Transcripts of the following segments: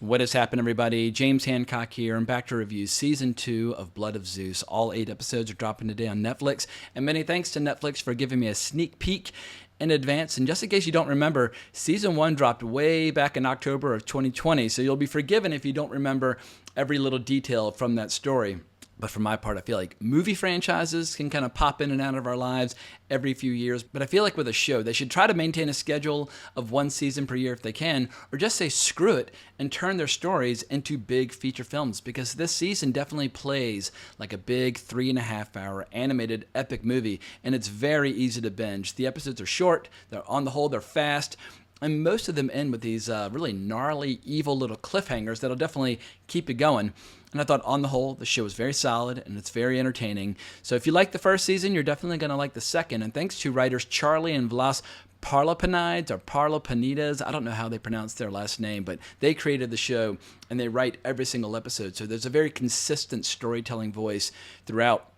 What has happened, everybody? James Hancock here. I'm back to review Season 2 of Blood of Zeus. All 8 episodes are dropping today on Netflix, and many thanks to Netflix for giving me a sneak peek in advance. And just in case you don't remember, Season 1 dropped way back in October of 2020, so you'll be forgiven if you don't remember every little detail from that story. But for my part, I feel like movie franchises can kind of pop in and out of our lives every few years. But I feel like with a show, they should try to maintain a schedule of one season per year if they can, or just say screw it and turn their stories into big feature films. Because this season definitely plays like a big 3.5-hour animated epic movie, and it's very easy to binge. The episodes are short, they're on the whole, they're fast. And most of them end with these really gnarly, evil little cliffhangers that'll definitely keep you going. And I thought, on the whole, the show is very solid and it's very entertaining. So if you like the first season, you're definitely going to like the second. And thanks to writers Charley and Vlas Parlapanides or Parlapanides, I don't know how they pronounce their last name, but they created the show and they write every single episode. So there's a very consistent storytelling voice throughout.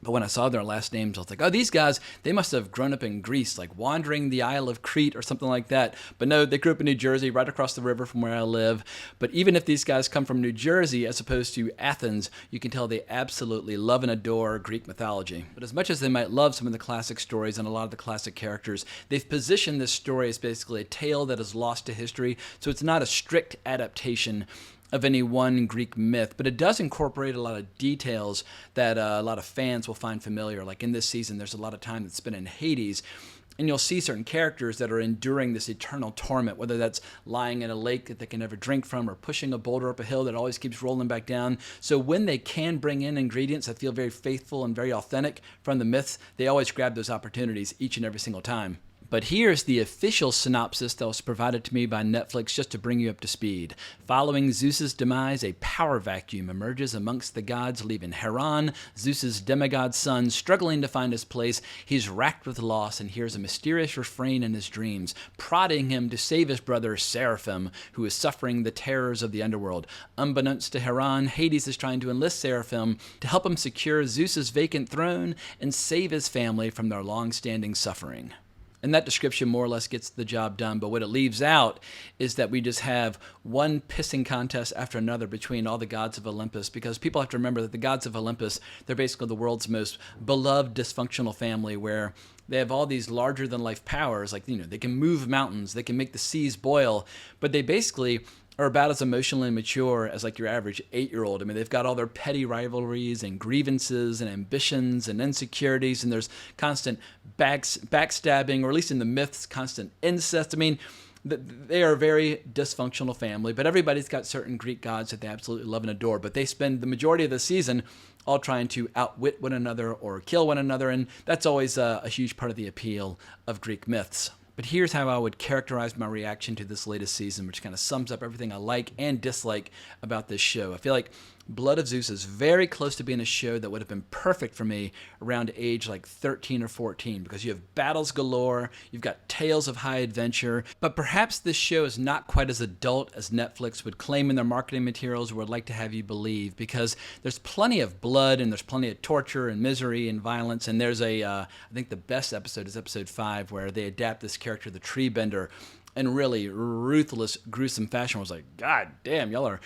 But when I saw their last names, I was like, oh, these guys, they must have grown up in Greece, like wandering the Isle of Crete or something like that. But no, they grew up in New Jersey, right across the river from where I live. But even if these guys come from New Jersey as opposed to Athens, you can tell they absolutely love and adore Greek mythology. But as much as they might love some of the classic stories and a lot of the classic characters, they've positioned this story as basically a tale that is lost to history. So it's not a strict adaptation of any one Greek myth, but it does incorporate a lot of details that a lot of fans will find familiar. Like in this season, there's a lot of time that's spent in Hades, and you'll see certain characters that are enduring this eternal torment, whether that's lying in a lake that they can never drink from or pushing a boulder up a hill that always keeps rolling back down. So when they can bring in ingredients that feel very faithful and very authentic from the myths, they always grab those opportunities each and every single time. But here's the official synopsis that was provided to me by Netflix just to bring you up to speed. Following Zeus's demise, a power vacuum emerges amongst the gods, leaving Heron, Zeus's demigod son, struggling to find his place. He's racked with loss and hears a mysterious refrain in his dreams, prodding him to save his brother Seraphim, who is suffering the terrors of the underworld. Unbeknownst to Heron, Hades is trying to enlist Seraphim to help him secure Zeus's vacant throne and save his family from their long-standing suffering. And that description more or less gets the job done. But what it leaves out is that we just have one pissing contest after another between all the gods of Olympus, because people have to remember that the gods of Olympus, they're basically the world's most beloved dysfunctional family, where they have all these larger than life powers. Like, they can move mountains, they can make the seas boil, but they basically are about as emotionally mature as like your average 8-year-old. I mean, they've got all their petty rivalries and grievances and ambitions and insecurities, and there's constant backstabbing, or at least in the myths, constant incest. I mean, they are a very dysfunctional family, but everybody's got certain Greek gods that they absolutely love and adore, but they spend the majority of the season all trying to outwit one another or kill one another, and that's always a huge part of the appeal of Greek myths. But here's how I would characterize my reaction to this latest season, which kind of sums up everything I like and dislike about this show. I feel like Blood of Zeus is very close to being a show that would have been perfect for me around age like 13 or 14, because you have battles galore, you've got tales of high adventure, but perhaps this show is not quite as adult as Netflix would claim in their marketing materials or would like to have you believe, because there's plenty of blood and there's plenty of torture and misery and violence, and there's I think the best episode is episode 5, where they adapt this character, the Tree Bender, in really ruthless, gruesome fashion. I was like, God damn, y'all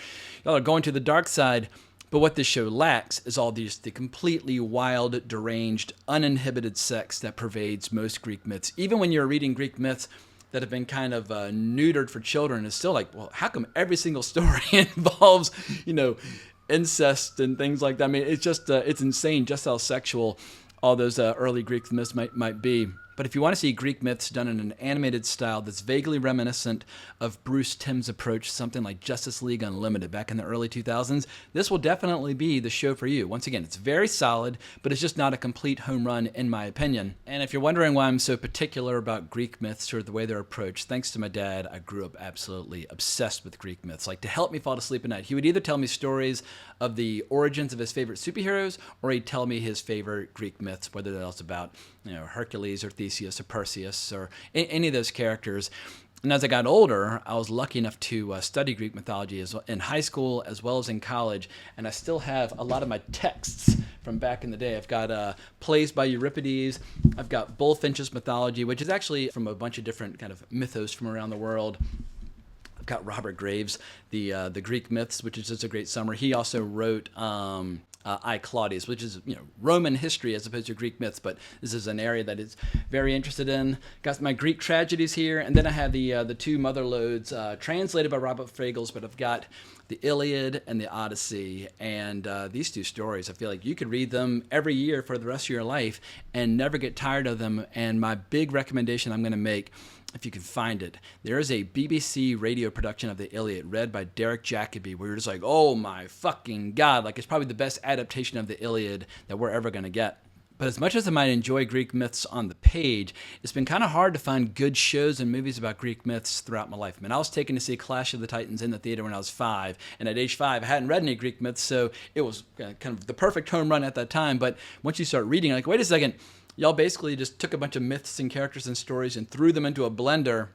are going to the dark side. But what this show lacks is all the completely wild, deranged, uninhibited sex that pervades most Greek myths. Even when you're reading Greek myths that have been kind of neutered for children, it's still like, well, how come every single story involves, incest and things like that? I mean, it's just, it's insane just how sexual all those early Greek myths might be. But if you want to see Greek myths done in an animated style that's vaguely reminiscent of Bruce Timm's approach to something like Justice League Unlimited back in the early 2000s, this will definitely be the show for you. Once again, it's very solid, but it's just not a complete home run in my opinion. And if you're wondering why I'm so particular about Greek myths or the way they're approached, thanks to my dad, I grew up absolutely obsessed with Greek myths. Like, to help me fall asleep at night, he would either tell me stories of the origins of his favorite superheroes, or he'd tell me his favorite Greek myths, whether that was about Hercules or Theseus or Perseus or any of those characters. And as I got older, I was lucky enough to study Greek mythology in high school as well as in college, and I still have a lot of my texts from back in the day. I've got plays by Euripides, I've got Bullfinch's mythology, which is actually from a bunch of different kind of mythos from around the world. got Robert Graves, the Greek myths, which is just a great summer. He also wrote I Claudius, which is Roman history as opposed to Greek myths, but this is an area that is very interested in. Got my Greek tragedies here, and then I have the two mother loads translated by Robert Fragles, but I've got the Iliad and the Odyssey, and these two stories, I feel like you could read them every year for the rest of your life and never get tired of them. And my big recommendation I'm going to make, if you can find it, there is a BBC radio production of the Iliad read by Derek Jacobi where you're just like, oh my fucking God, like it's probably the best adaptation of the Iliad that we're ever going to get. But as much as I might enjoy Greek myths on the page, it's been kind of hard to find good shows and movies about Greek myths throughout my life. I mean, I was taken to see Clash of the Titans in the theater when I was 5, and at age 5, I hadn't read any Greek myths, so it was kind of the perfect home run at that time. But once you start reading, like, wait a second, y'all basically just took a bunch of myths and characters and stories and threw them into a blender,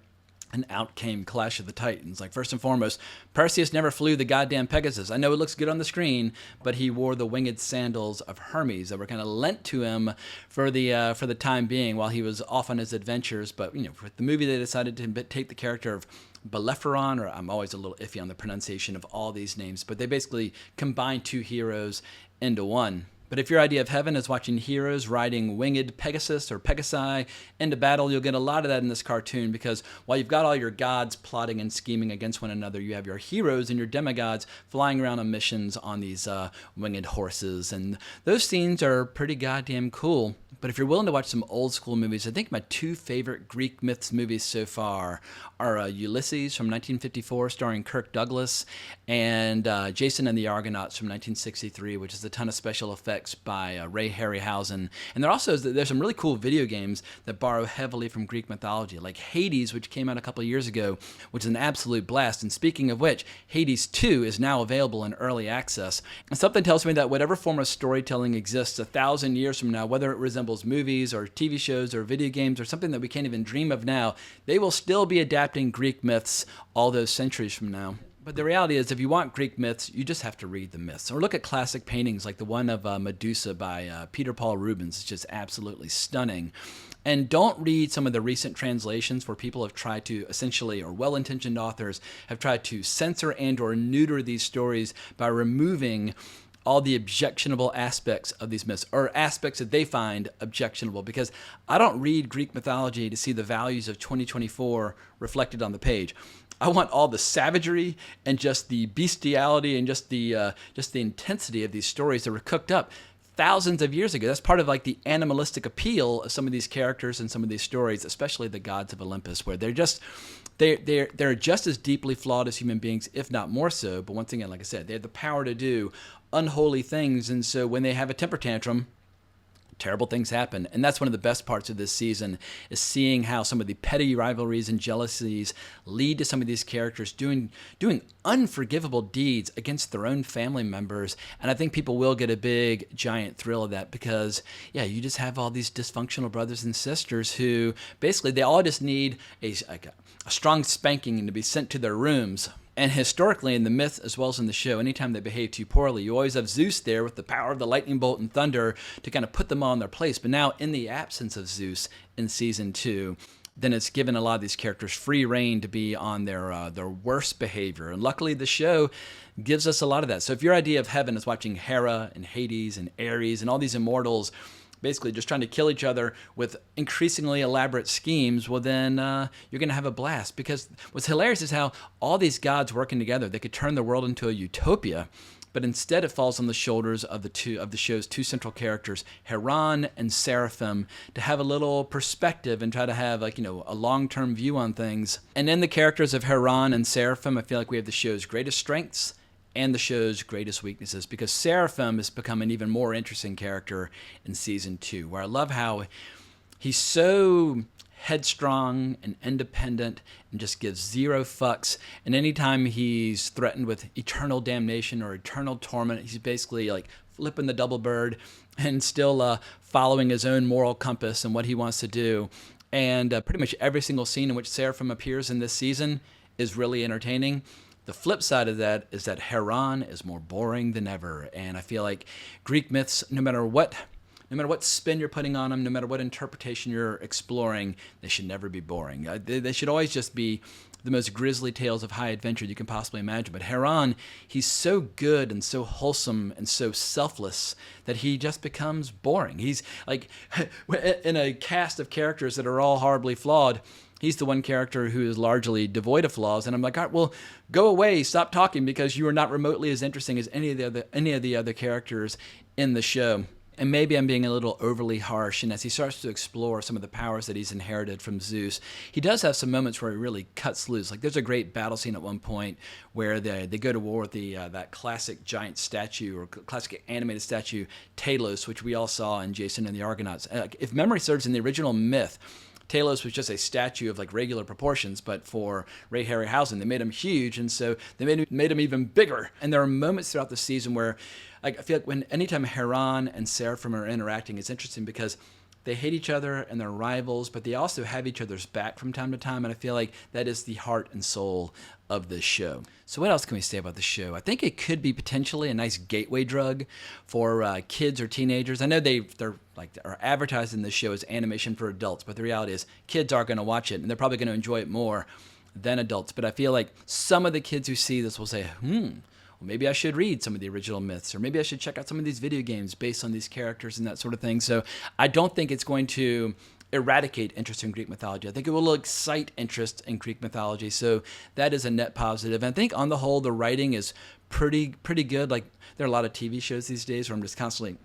and out came Clash of the Titans. Like, first and foremost, Perseus never flew the goddamn Pegasus. I know it looks good on the screen, but he wore the winged sandals of Hermes that were kind of lent to him for the time being while he was off on his adventures. But, with the movie, they decided to take the character of Bellerophon, or I'm always a little iffy on the pronunciation of all these names, but they basically combined two heroes into one. But if your idea of heaven is watching heroes riding winged Pegasus or Pegasi into battle, you'll get a lot of that in this cartoon, because while you've got all your gods plotting and scheming against one another, you have your heroes and your demigods flying around on missions on these winged horses. And those scenes are pretty goddamn cool. But if you're willing to watch some old school movies, I think my two favorite Greek myths movies so far are Ulysses from 1954, starring Kirk Douglas, and Jason and the Argonauts from 1963, which is a ton of special effects by Ray Harryhausen. And there's some really cool video games that borrow heavily from Greek mythology, like Hades, which came out a couple of years ago, which is an absolute blast. And speaking of which, Hades 2 is now available in early access. And something tells me that whatever form of storytelling exists 1,000 years from now, whether it resembles movies or TV shows or video games or something that we can't even dream of now, they will still be adapting Greek myths all those centuries from now. But the reality is, if you want Greek myths, you just have to read the myths. Or look at classic paintings like the one of Medusa by Peter Paul Rubens. It's just absolutely stunning. And don't read some of the recent translations where people have tried to essentially, or well-intentioned authors, have tried to censor and or neuter these stories by removing all the objectionable aspects of these myths, or aspects that they find objectionable, because I don't read Greek mythology to see the values of 2024 reflected on the page. I want all the savagery and just the bestiality and just the intensity of these stories that were cooked up thousands of years ago. That's part of like the animalistic appeal of some of these characters and some of these stories, especially the gods of Olympus, where they're just as deeply flawed as human beings, if not more so. But once again, like I said, they have the power to do unholy things, and so when they have a temper tantrum, terrible things happen. And that's one of the best parts of this season, is seeing how some of the petty rivalries and jealousies lead to some of these characters doing unforgivable deeds against their own family members. And I think people will get a big, giant thrill of that, because, yeah, you just have all these dysfunctional brothers and sisters who basically they all just need a strong spanking and to be sent to their rooms. And historically, in the myth as well as in the show, anytime they behave too poorly, you always have Zeus there with the power of the lightning bolt and thunder to kind of put them all in their place. But now, in the absence of Zeus in season 2, then it's given a lot of these characters free reign to be on their worst behavior. And luckily, the show gives us a lot of that. So if your idea of heaven is watching Hera and Hades and Ares and all these immortals basically just trying to kill each other with increasingly elaborate schemes, well then you're going to have a blast. Because what's hilarious is how all these gods working together, they could turn the world into a utopia, but instead it falls on the shoulders of the show's two central characters, Heron and Seraphim, to have a little perspective and try to have a long-term view on things. And in the characters of Heron and Seraphim, I feel like we have the show's greatest strengths and the show's greatest weaknesses, because Seraphim has become an even more interesting character in season 2, where I love how he's so headstrong and independent and just gives zero fucks. And anytime he's threatened with eternal damnation or eternal torment, he's basically like flipping the double bird and still following his own moral compass and what he wants to do. And pretty much every single scene in which Seraphim appears in this season is really entertaining. The flip side of that is that Heron is more boring than ever. And I feel like Greek myths, no matter what spin you're putting on them, no matter what interpretation you're exploring, they should never be boring. They should always just be the most grisly tales of high adventure you can possibly imagine. But Heron, he's so good and so wholesome and so selfless that he just becomes boring. He's like, in a cast of characters that are all horribly flawed, he's the one character who is largely devoid of flaws. And I'm like, all right, well, go away, stop talking, because you are not remotely as interesting as any of the other characters in the show. And maybe I'm being a little overly harsh, and as he starts to explore some of the powers that he's inherited from Zeus, he does have some moments where he really cuts loose. Like there's a great battle scene at one point where they go to war with that classic giant statue, or classic animated statue, Talos, which we all saw in Jason and the Argonauts. If memory serves, in the original myth, Talos was just a statue of like regular proportions, but for Ray Harryhausen, they made him huge, and so they made him even bigger. And there are moments throughout the season where I feel like anytime Heron and Seraphim are interacting, it's interesting because they hate each other and they're rivals, but they also have each other's back from time to time, and I feel like that is the heart and soul of this show. So what else can we say about the show? I think it could be potentially a nice gateway drug for kids or teenagers. I know they're advertising this show as animation for adults, but the reality is kids are going to watch it, and they're probably going to enjoy it more than adults. But I feel like some of the kids who see this will say, maybe I should read some of the original myths, or maybe I should check out some of these video games based on these characters and that sort of thing. So I don't think it's going to eradicate interest in Greek mythology. I think it will excite interest in Greek mythology. So that is a net positive. And I think on the whole, the writing is pretty good. Like there are a lot of TV shows these days where I'm just constantly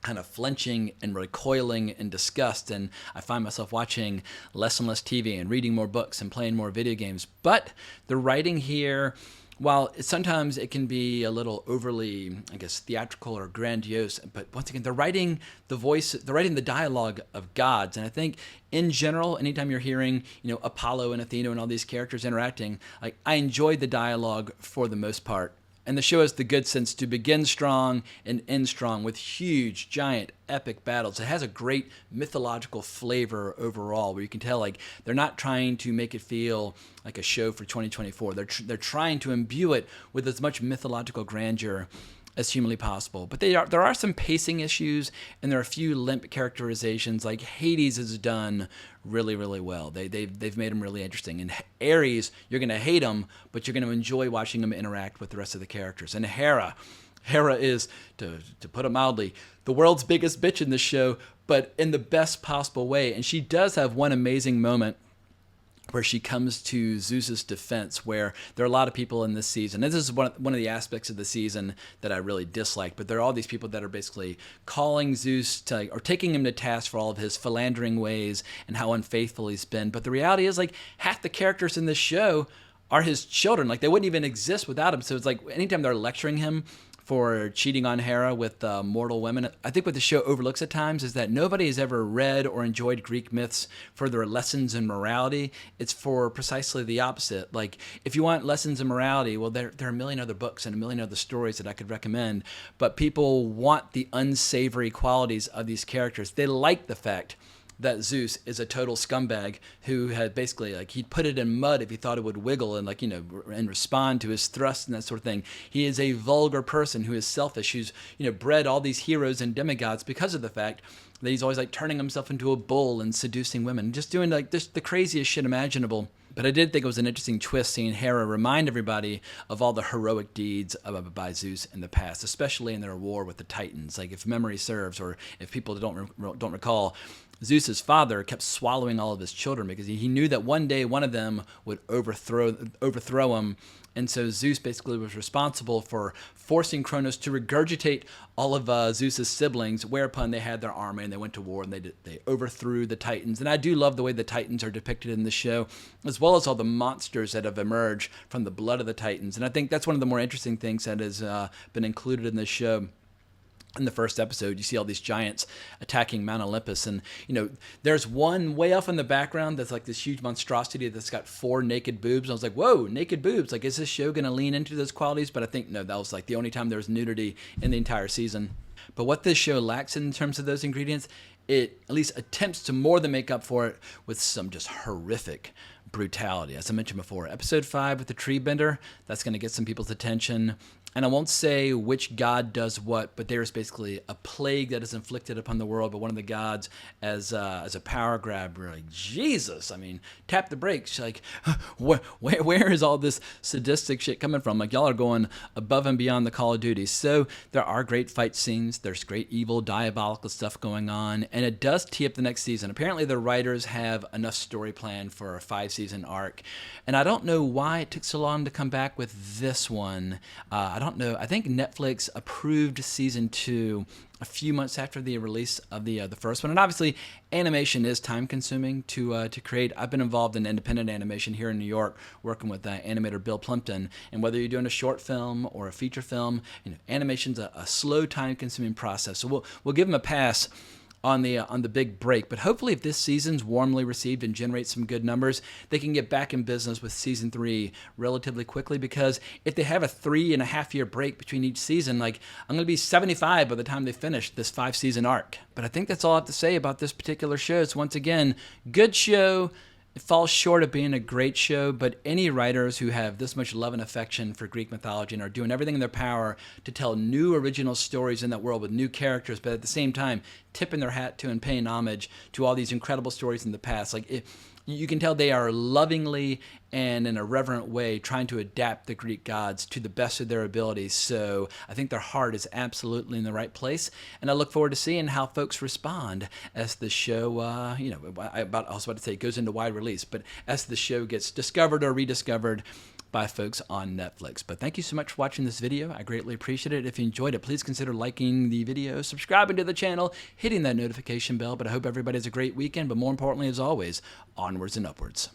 kind of flinching and recoiling in disgust, and I find myself watching less and less TV and reading more books and playing more video games. But the writing here, while sometimes it can be a little overly, I guess, theatrical or grandiose, but once again, they're writing the dialogue of gods. And I think in general, anytime you're hearing, Apollo and Athena and all these characters interacting, like I enjoyed the dialogue for the most part. And the show has the good sense to begin strong and end strong with huge, giant, epic battles. It has a great mythological flavor overall, where you can tell like they're not trying to make it feel like a show for 2024. They're trying to imbue it with as much mythological grandeur as humanly possible. But there are some pacing issues, and there are a few limp characterizations. Like Hades is done really, really well. They've made him really interesting. And Ares, you're going to hate him, but you're going to enjoy watching him interact with the rest of the characters. And Hera is, to put it mildly, the world's biggest bitch in this show, but in the best possible way. And she does have one amazing moment where she comes to Zeus's defense, where there are a lot of people in this season. And this is one of the aspects of the season that I really dislike, but there are all these people that are basically calling Zeus or taking him to task for all of his philandering ways and how unfaithful he's been. But the reality is, like, half the characters in this show are his children. Like, they wouldn't even exist without him. So it's like anytime they're lecturing him for cheating on Hera with mortal women, I think what the show overlooks at times is that nobody has ever read or enjoyed Greek myths for their lessons in morality. It's for precisely the opposite. Like, if you want lessons in morality, well, there are a million other books and a million other stories that I could recommend, but people want the unsavory qualities of these characters. They like the fact that Zeus is a total scumbag who had basically, like, he'd put it in mud if he thought it would wiggle and, like, and respond to his thrusts and that sort of thing. He is a vulgar person who is selfish, who's, bred all these heroes and demigods because of the fact that he's always, like, turning himself into a bull and seducing women, just doing, like, just the craziest shit imaginable. But I did think it was an interesting twist seeing Hera remind everybody of all the heroic deeds by Zeus in the past, especially in their war with the Titans. Like, if memory serves, or if people don't recall, Zeus's father kept swallowing all of his children because he knew that one day one of them would overthrow him. And so Zeus basically was responsible for forcing Kronos to regurgitate all of Zeus's siblings, whereupon they had their army and they went to war and they overthrew the Titans. And I do love the way the Titans are depicted in the show, as well as all the monsters that have emerged from the blood of the Titans. And I think that's one of the more interesting things that has been included in this show. In the first episode, you see all these giants attacking Mount Olympus, and there's one way off in the background that's like this huge monstrosity that's got 4 naked boobs. And I was like, whoa, naked boobs! Like, is this show going to lean into those qualities? But I think no, that was like the only time there was nudity in the entire season. But what this show lacks in terms of those ingredients, it at least attempts to more than make up for it with some just horrific brutality. As I mentioned before, episode 5 with the tree bender, that's going to get some people's attention. And I won't say which god does what, but there's basically a plague that is inflicted upon the world. But one of the gods, as a power grab, we're like, Jesus, I mean, tap the brakes. Like, where is all this sadistic shit coming from? Like, y'all are going above and beyond the Call of Duty. So there are great fight scenes. There's great evil, diabolical stuff going on. And it does tee up the next season. Apparently the writers have enough story planned for a 5-season arc. And I don't know why it took so long to come back with this one. I don't know. I think Netflix approved season 2 a few months after the release of the first one. And obviously, animation is time-consuming to create. I've been involved in independent animation here in New York, working with animator Bill Plimpton. And whether you're doing a short film or a feature film, animation's a slow, time-consuming process. So we'll give them a pass on the big break. But hopefully if this season's warmly received and generates some good numbers, they can get back in business with season 3 relatively quickly, because if they have a 3.5-year break between each season, like, I'm going to be 75 by the time they finish this 5-season arc. But I think that's all I have to say about this particular show. It's, once again, good show. It falls short of being a great show, but any writers who have this much love and affection for Greek mythology and are doing everything in their power to tell new original stories in that world with new characters, but at the same time tipping their hat to and paying homage to all these incredible stories in the past. Like, you can tell they are lovingly and in a reverent way trying to adapt the Greek gods to the best of their abilities. So I think their heart is absolutely in the right place, and I look forward to seeing how folks respond as the show, I was about to say it goes into wide release, but as the show gets discovered or rediscovered by folks on Netflix. But thank you so much for watching this video. I greatly appreciate it. If you enjoyed it, please consider liking the video, subscribing to the channel, hitting that notification bell. But I hope everybody has a great weekend. But more importantly, as always, onwards and upwards.